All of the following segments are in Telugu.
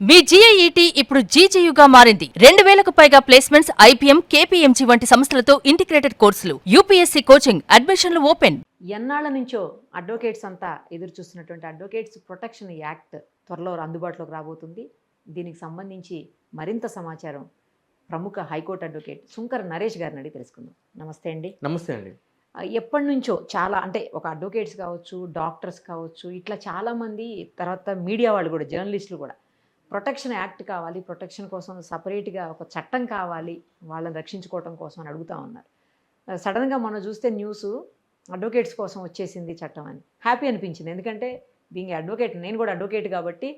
మీ జీఐఈటీ ఇప్పుడు జీజేయుగా మారింది. 2000కు పైగా ప్లేస్మెంట్స్, ఐపీఎం, కేపీఎంజీ వంటి సంస్థలతో ఇంటిగ్రేటెడ్ కోర్సులు. యూపీఎస్సీ కోచింగ్, అడ్మిషన్లు ఓపెన్. ఎన్నాళ్ల నుంచో అడ్వకేట్స్ అంతా ఎదురు చూస్తున్నటువంటి అడ్వకేట్స్ ప్రొటెక్షన్ యాక్ట్ త్వరలో అందుబాటులోకి రాబోతుంది. దీనికి సంబంధించి మరింత సమాచారం ప్రముఖ హైకోర్టు అడ్వకేట్ సుంకర నరేష్ గారిని అడిగి తెలుసుకుందాం. నమస్తే అండి. నమస్తే అండి. ఎప్పటి నుంచో చాలా అంటే ఒక అడ్వకేట్స్ కావచ్చు, డాక్టర్స్ కావచ్చు, ఇట్లా చాలామంది, తర్వాత మీడియా వాళ్ళు కూడా, జర్నలిస్టులు కూడా ప్రొటెక్షన్ యాక్ట్ కావాలి, ప్రొటెక్షన్ కోసం సపరేట్గా ఒక చట్టం కావాలి, వాళ్ళని రక్షించుకోవడం కోసం అని అడుగుతూ ఉన్నారు. సడన్గా మనం చూస్తే న్యూస్ అడ్వకేట్స్ కోసం వచ్చేసింది చట్టం అని హ్యాపీ అనిపించింది. ఎందుకంటే బీయింగ్ అడ్వకేట్, నేను కూడా అడ్వకేట్ కాబట్టి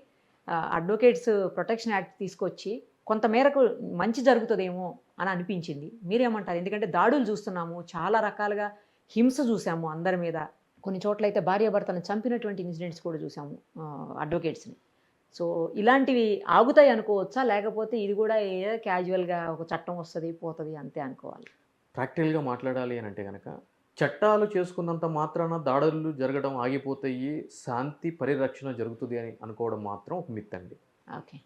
అడ్వకేట్స్ ప్రొటెక్షన్ యాక్ట్ తీసుకొచ్చి కొంతమేరకు మంచి జరుగుతుందేమో అని అనిపించింది. మీరేమంటారు? ఎందుకంటే దాడులు చూస్తున్నాము, చాలా రకాలుగా హింస చూసాము అందరి మీద. కొన్ని చోట్ల అయితే భార్యాభర్తలను చంపినటువంటి ఇన్సిడెంట్స్ కూడా చూసాము అడ్వకేట్స్ని. సో ఇలాంటివి ఆగుతాయి అనుకోవచ్చా, లేకపోతే ఇది కూడా క్యాజువల్గా ఒక చట్టం వస్తుంది పోతుంది అంతే అనుకోవాలి? ప్రాక్టికల్గా మాట్లాడాలి అని అంటే కనుక చట్టాలు చేసుకున్నంత మాత్రాన దాడులు జరగడం ఆగిపోతాయి, శాంతి పరిరక్షణ జరుగుతుంది అని అనుకోవడం మాత్రం ఒక మిత్ అండి. Okay,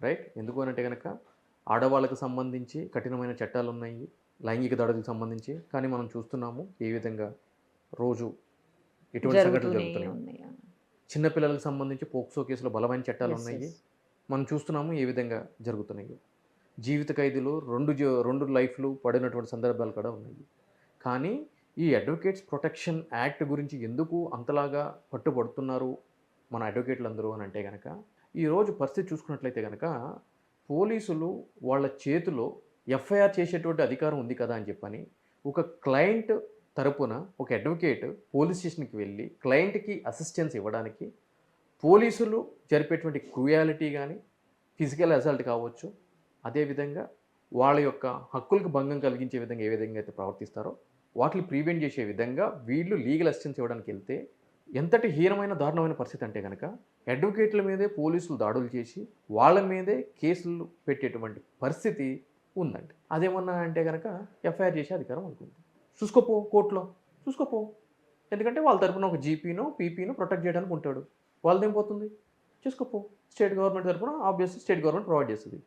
right. ఎందుకు అని అంటే కనుక ఆడవాళ్ళకు సంబంధించి కఠినమైన చట్టాలు ఉన్నాయి, లైంగిక దాడులకు సంబంధించి. కానీ మనం చూస్తున్నాము ఏ విధంగా రోజు ఎటువంటి సంఘటనలు జరుగుతున్నాయి. చిన్నపిల్లలకు సంబంధించి పోక్సో కేసులో బలమైన చట్టాలు ఉన్నాయి, మనం చూస్తున్నాము ఏ విధంగా జరుగుతున్నాయి. జీవిత ఖైదీలు రెండు లైఫ్లు పడినటువంటి సందర్భాలు కూడా ఉన్నాయి. కానీ ఈ అడ్వకేట్స్ ప్రొటెక్షన్ యాక్ట్ గురించి ఎందుకు అంతలాగా పట్టుబడుతున్నారు మన అడ్వకేట్లు అందరూ అని అంటే కనుక, ఈరోజు పరిస్థితి చూసుకున్నట్లయితే కనుక పోలీసులు వాళ్ళ చేతిలో ఎఫ్ఐఆర్ చేసేటువంటి అధికారం ఉంది కదా అని చెప్పని ఒక క్లయింట్ తరపున ఒక అడ్వకేట్ పోలీస్ స్టేషన్కి వెళ్ళి క్లయింట్కి అసిస్టెన్స్ ఇవ్వడానికి పోలీసులు జరిపేటువంటి క్రూయాలిటీ కానీ, ఫిజికల్ అసాల్ట్ కావచ్చు, అదేవిధంగా వాళ్ళ యొక్క హక్కులకు భంగం కలిగించే విధంగా ఏ విధంగా అయితే ప్రవర్తిస్తారో వాటిని ప్రివెంట్ చేసే విధంగా వీళ్ళు లీగల్ అసిస్టెన్స్ ఇవ్వడానికి వెళ్తే ఎంతటి హీనమైన దారుణమైన పరిస్థితి అంటే కనుక అడ్వకేట్ల మీదే పోలీసులు దాడులు చేసి వాళ్ళ మీదే కేసులు పెట్టేటువంటి పరిస్థితి ఉందండి. అదేమన్నా అంటే కనుక ఎఫ్ఐఆర్ చేసే అధికారం అనుకుంది. చూసుకోపో కోర్టులో చూసుకోపో, ఎందుకంటే వాళ్ళ తరపున ఒక జీపీనో పీపీనో ప్రొటెక్ట్ చేయడానికి ఉంటాడు. వాళ్ళదేం పోతుంది, చూసుకోపో. స్టేట్ గవర్నమెంట్ తరపున ఆబ్వియస్లీ స్టేట్ గవర్నమెంట్ ప్రొవైడ్ చేస్తుంది.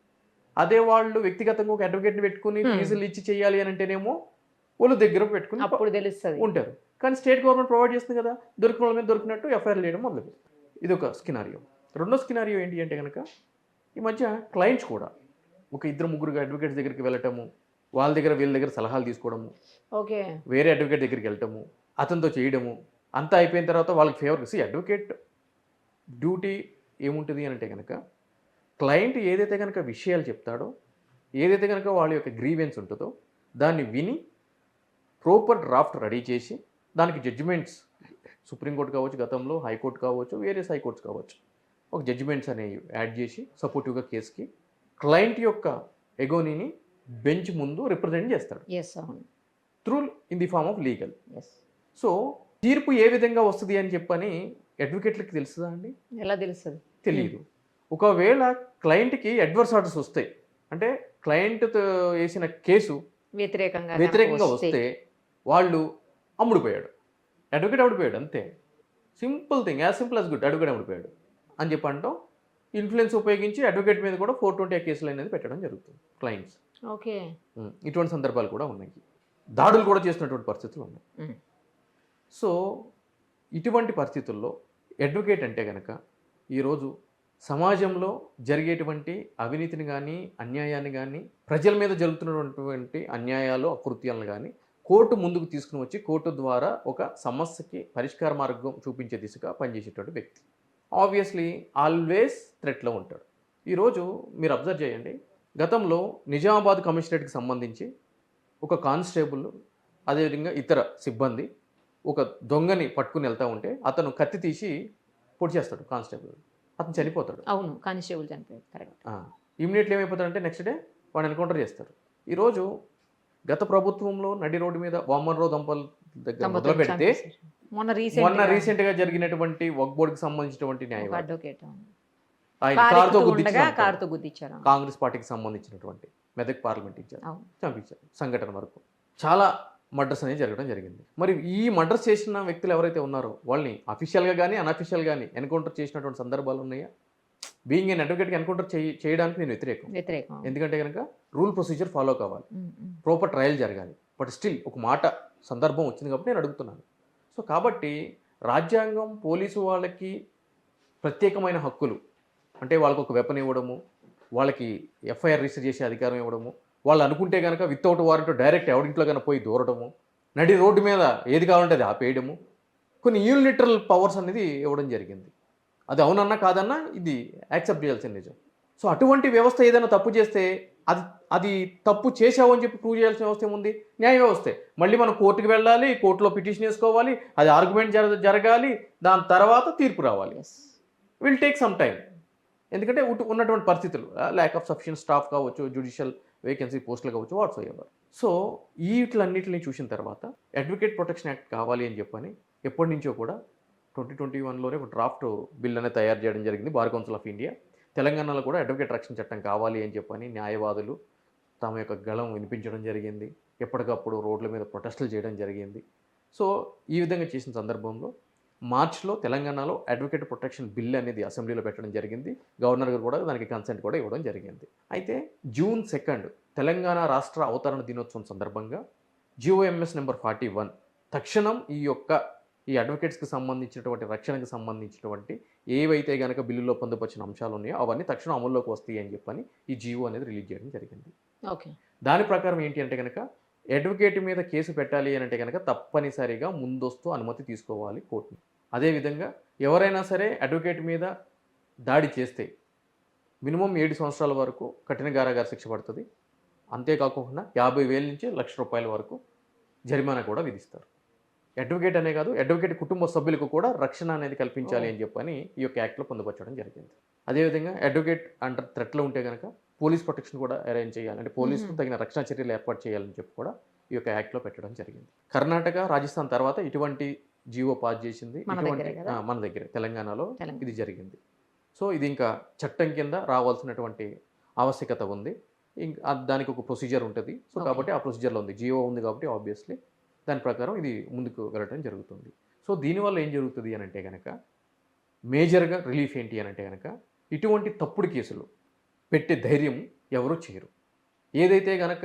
అదే వాళ్ళు వ్యక్తిగతంగా ఒక అడ్వకేట్ని పెట్టుకుని ఫీజులు ఇచ్చి చేయాలి అని అంటేనేమో వాళ్ళు దగ్గర పెట్టుకుని అప్పుడు తెలుస్తుంది ఉంటారు. కానీ స్టేట్ గవర్నమెంట్ ప్రొవైడ్ చేస్తుంది కదా, దొరికిన వాళ్ళ మీద దొరికినట్టు ఎఫ్ఐఆర్ చేయడం మొదలు. ఇది ఒక స్కినారియో. రెండో స్కినారియో ఏంటి అంటే కనుక ఈ మధ్య క్లయింట్స్ కూడా ఒక ఇద్దరు ముగ్గురు అడ్వకేట్స్ దగ్గరికి వెళ్ళటము, వాళ్ళ దగ్గర వీళ్ళ దగ్గర సలహాలు తీసుకోవడము, ఓకే, వేరే అడ్వకేట్ దగ్గరికి వెళ్ళటము, అతనితో చేయడము, అంతా అయిపోయిన తర్వాత వాళ్ళకి ఫేవర్. అడ్వకేట్ డ్యూటీ ఏముంటుంది అని అంటే కనుక క్లయింట్ ఏదైతే కనుక విషయాలు చెప్తాడో, ఏదైతే కనుక వాళ్ళ యొక్క గ్రీవెన్స్ ఉంటుందో దాన్ని విని ప్రాపర్ డ్రాఫ్ట్ రెడీ చేసి దానికి జడ్జిమెంట్స్, సుప్రీంకోర్టు కావచ్చు, గతంలో హైకోర్టు కావచ్చు, వేరియస్ హైకోర్ట్స్ కావచ్చు, ఒక జడ్జిమెంట్స్ అనేవి యాడ్ చేసి సపోర్టివ్గా కేసుకి క్లయింట్ యొక్క ఎగోనీని బెంచ్ ముందు రిప్రజెంట్ చేస్తాడు through in the form of legal. So తీర్పు ఏ విధంగా వస్తుంది అని చెప్పని అడ్వకేట్లకి తెలుస్తుందా అండి? ఎలా తెలుస్తుంది? తెలియదు. ఒకవేళ క్లయింట్కి అడ్వర్స్ ఆర్డర్స్ వస్తాయి అంటే క్లయింట్ వేసిన కేసు వ్యతిరేకంగా వస్తే వాళ్ళు అమ్ముడిపోయాడు, అడ్వకేట్ అమ్ముడిపోయాడు, అంతే. Simple thing, as simple as good, advocate అమ్ముడిపోయాడు అని చెప్పంటాం. ఇన్ఫ్లుయెన్స్ ఉపయోగించి అడ్వకేట్ మీద కూడా 420 కేసులు అనేది పెట్టడం జరుగుతుంది క్లయింట్స్. ఓకే, ఇటువంటి సందర్భాలు కూడా ఉన్నాయి, దాడులు కూడా చేసినటువంటి పరిస్థితులు ఉన్నాయి. సో ఇటువంటి పరిస్థితుల్లో అడ్వకేట్ అంటే కనుక ఈరోజు సమాజంలో జరిగేటువంటి అవినీతిని కానీ, అన్యాయాన్ని కానీ, ప్రజల మీద జరుగుతున్నటువంటి అన్యాయాలు, అకృత్యాలను కానీ కోర్టు ముందుకు తీసుకుని వచ్చి కోర్టు ద్వారా ఒక సమస్యకి పరిష్కార మార్గం చూపించే దిశగా పనిచేసేటువంటి వ్యక్తి ఆబ్వియస్లీ ఆల్వేస్ థ్రెట్లో ఉంటాడు. ఈరోజు మీరు అబ్జర్వ్ చేయండి, గతంలో నిజామాబాద్ కమిషనరేట్కి సంబంధించి ఒక కానిస్టేబుల్ అదేవిధంగా ఇతర సిబ్బంది ఒక దొంగని పట్టుకుని వెళ్తూ ఉంటే అతను కత్తి తీసి పొడి చేస్తాడు కానిస్టేబుల్, అతను చనిపోతాడు. అవును, కానిస్టేబుల్ చనిపోయాడు, కరెక్ట్. ఇమీడియట్లీ ఏమైపోతాడంటే నెక్స్ట్ డే వాడు ఎన్కౌంటర్ చేస్తారు. ఈరోజు గత ప్రభుత్వంలో నడి రోడ్డు మీద వామన్రావు దంపతుల దగ్గర మొదలు పెడితే మొన్న రీసెంట్గా జరిగినటువంటి వక్ఫ్ బోర్డుకి సంబంధించినటువంటి న్యాయవాది కాంగ్రెస్ పార్టీకి సంబంధించినటువంటి మెదక్ పార్లమెంట్ ఇచ్చారు, చంపించారు. సంఘటన వరకు చాలా మర్డర్స్ అనేది జరగడం జరిగింది. మరి ఈ మర్డర్స్ చేసిన వ్యక్తులు ఎవరైతే ఉన్నారో వాళ్ళని అఫీషియల్గా కానీ అన్అఫీషియల్ కానీ ఎన్కౌంటర్ చేసినటువంటి సందర్భాలు ఉన్నాయా? బీయింగ్ ఎన్ అడ్వకేట్కి ఎన్కౌంటర్ చేయడానికి నేను వ్యతిరేకం. ఎందుకంటే కనుక రూల్ ప్రొసీజర్ ఫాలో కావాలి, ప్రాపర్ ట్రయల్ జరగాలి. బట్ స్టిల్ ఒక మాట సందర్భం వచ్చింది కాబట్టి నేను అడుగుతున్నాను. సో కాబట్టి రాజ్యాంగం పోలీసు వాళ్ళకి ప్రత్యేకమైన హక్కులు, అంటే వాళ్ళకు ఒక వెపన్ ఇవ్వడము, వాళ్ళకి ఎఫ్ఐఆర్ రిజిస్టర్ చేసే అధికారం ఇవ్వడము, వాళ్ళు అనుకుంటే కనుక వితౌట్ వారెంట్ డైరెక్ట్ ఎవరింట్లో కనుక పోయి దూరడము, నడి రోడ్డు మీద ఏది కావాలంటే అది ఆపేయడము, కొన్ని యూనిలిటరల్ పవర్స్ అనేది ఇవ్వడం జరిగింది. అది అవునన్నా కాదన్నా ఇది యాక్సెప్ట్ చేయాల్సిన నిజం. సో అటువంటి వ్యవస్థ ఏదైనా తప్పు చేస్తే అది తప్పు చేసావు అని చెప్పి ప్రూవ్ చేయాల్సిన వ్యవస్థ ఏముంది? న్యాయ వ్యవస్థే. మళ్ళీ మనం కోర్టుకు వెళ్ళాలి, కోర్టులో పిటిషన్ వేసుకోవాలి, అది ఆర్గ్యుమెంట్ జరగాలి, దాని తర్వాత తీర్పు రావాలి. Will take some time. ఎందుకంటే ఉన్నటువంటి పరిస్థితులు, ల్యాక్ ఆఫ్ సఫిషియెంట్ స్టాఫ్ కావచ్చు, జ్యుడిషియల్ వేకెన్సీ పోస్టులు కావచ్చు, వాట్స్ ఎవర్. సో వీటిలన్నింటినీ చూసిన తర్వాత అడ్వకేట్ ప్రొటెక్షన్ యాక్ట్ కావాలి అని చెప్పని ఎప్పటి నుంచో కూడా 2021లోనే ఒక డ్రాఫ్ట్ బిల్ అనేది తయారు చేయడం జరిగింది బార్ కౌన్సిల్ ఆఫ్ ఇండియా. తెలంగాణలో కూడా అడ్వకేట్ రక్షణ చట్టం కావాలి అని చెప్పని న్యాయవాదులు తమ యొక్క గళం వినిపించడం జరిగింది. ఎప్పటికప్పుడు రోడ్ల మీద ప్రొటెస్టులు చేయడం జరిగింది. సో ఈ విధంగా చేసిన సందర్భంలో మార్చ్లో తెలంగాణలో అడ్వకేట్ ప్రొటెక్షన్ బిల్ అనేది అసెంబ్లీలో పెట్టడం జరిగింది. గవర్నర్ గారు కూడా దానికి కన్సెంట్ కూడా ఇవ్వడం జరిగింది. అయితే June 2 తెలంగాణ రాష్ట్ర అవతరణ దినోత్సవం సందర్భంగా GOMS నెంబర్ 41 తక్షణం ఈ అడ్వకేట్స్కి సంబంధించినటువంటి రక్షణకు సంబంధించినటువంటి ఏవైతే కనుక బిల్లులో పొందుపరిచిన అంశాలు ఉన్నాయో అవన్నీ తక్షణం అమల్లోకి వస్తాయి అని చెప్పని ఈ జీవో అనేది రిలీజ్ చేయడం జరిగింది. ఓకే. దాని ప్రకారం ఏంటి అంటే కనుక అడ్వకేట్ మీద కేసు పెట్టాలి అని అంటే కనుక తప్పనిసరిగా ముందస్తు అనుమతి తీసుకోవాలి కోర్టుని. అదేవిధంగా ఎవరైనా సరే అడ్వకేట్ మీద దాడి చేస్తే మినిమం 7 సంవత్సరాల వరకు కఠిన కారాగార శిక్ష పడుతుంది. అంతేకాకుండా 50,000 నుంచి ₹1,00,000 వరకు జరిమానా కూడా విధిస్తారు. అడ్వకేట్ అనే కాదు, అడ్వకేట్ కుటుంబ సభ్యులకు కూడా రక్షణ అనేది కల్పించాలి అని చెప్పని ఈ యొక్క యాక్ట్లో పొందుపరచడం జరిగింది. అదేవిధంగా అడ్వకేట్ అండర్ థ్రెట్లో ఉంటే కనుక పోలీస్ ప్రొటెక్షన్ కూడా అరేంజ్ చేయాలి, అంటే పోలీసుకు తగిన రక్షణ చర్యలు ఏర్పాటు చేయాలని చెప్పి కూడా ఈ యొక్క యాక్ట్లో పెట్టడం జరిగింది. కర్ణాటక, రాజస్థాన్ తర్వాత ఇటువంటి జీవో పాస్ చేసింది మన దగ్గర తెలంగాణలో ఇది జరిగింది. సో ఇది ఇంకా చట్టం కింద రావాల్సినటువంటి ఆవశ్యకత ఉంది. ఇంకా దానికి ఒక ప్రొసీజర్ ఉంటుంది. సో కాబట్టి ఆ ప్రొసీజర్లో ఉంది, జీవో ఉంది కాబట్టి ఆబ్వియస్లీ దాని ప్రకారం ఇది ముందుకు వెళ్ళడం జరుగుతుంది. సో దీనివల్ల ఏం జరుగుతుంది అని అంటే కనుక మేజర్గా రిలీఫ్ ఏంటి అని అంటే కనుక ఇటువంటి తప్పుడు కేసులు పెట్టే ధైర్యం ఎవరూ చేయరు. ఏదైతే కనుక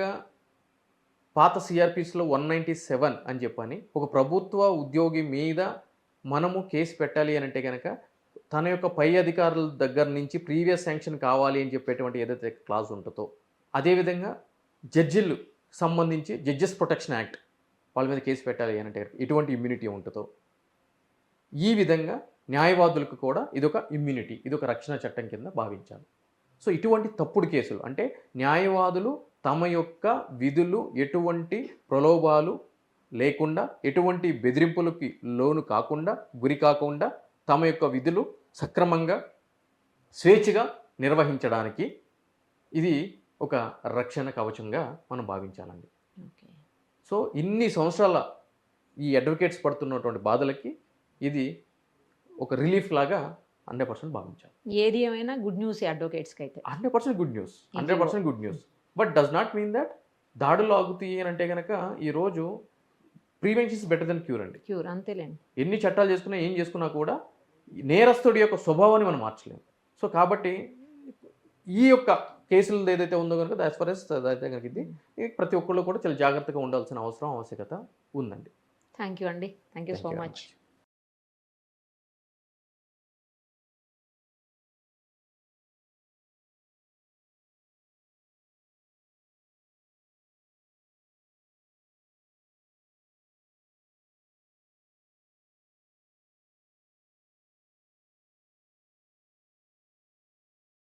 పాత సిఆర్పిస్లో 197 అని చెప్పని ఒక ప్రభుత్వ ఉద్యోగి మీద మనము కేసు పెట్టాలి అని అంటే కనుక తన యొక్క పై అధికారుల దగ్గర నుంచి ప్రీవియస్ శాంక్షన్ కావాలి అని చెప్పేటువంటి ఏదైతే క్లాజ్ ఉంటుందో, అదేవిధంగా జడ్జిలు సంబంధించి జడ్జెస్ ప్రొటెక్షన్ యాక్ట్ వాళ్ళ మీద కేసు పెట్టాలి అని అంటే ఎటువంటి ఇమ్యూనిటీ ఉంటుందో, ఈ విధంగా న్యాయవాదులకు కూడా ఇదొక ఇమ్యూనిటీ, ఇదొక రక్షణ చట్టం కింద భావించాలి. సో ఇటువంటి తప్పుడు కేసులు అంటే న్యాయవాదులు తమ యొక్క విధులు ఎటువంటి ప్రలోభాలు లేకుండా, ఎటువంటి బెదిరింపులకి లోను కాకుండా, గురి కాకుండా తమ యొక్క విధులు సక్రమంగా స్వేచ్ఛగా నిర్వహించడానికి ఇది ఒక రక్షణ కవచంగా మనం భావించాలండి. సో ఇన్ని సంవత్సరాల ఈ అడ్వకేట్స్ పడుతున్నటువంటి బాధలకి ఇది ఒక రిలీఫ్ లాగా 100% భావించాలి. ఏది ఏమైనా గుడ్ న్యూస్ అడ్వకేట్స్కి అయితే 100% good news, 100% good news. But does not mean that దాడులు ఆగుతాయి అని అంటే కనుక ఈరోజు prevention is better than cure అండి. క్యూర్ అంతేలేండి. ఎన్ని చట్టాలు చేసుకున్నా ఏం చేసుకున్నా కూడా నేరస్తుడి యొక్క స్వభావాన్ని మనం మార్చలేము. సో కాబట్టి ఈ యొక్క కేసులు ఏదైతే ఉందో కనుక యాజ్ ఫర్ ఎస్ అయితే కనుక ఇది ప్రతి ఒక్కళ్ళు కూడా చాలా జాగ్రత్తగా ఉండాల్సిన ఆవశ్యకత ఉందండి. థ్యాంక్ యూ అండి. Thank you so much.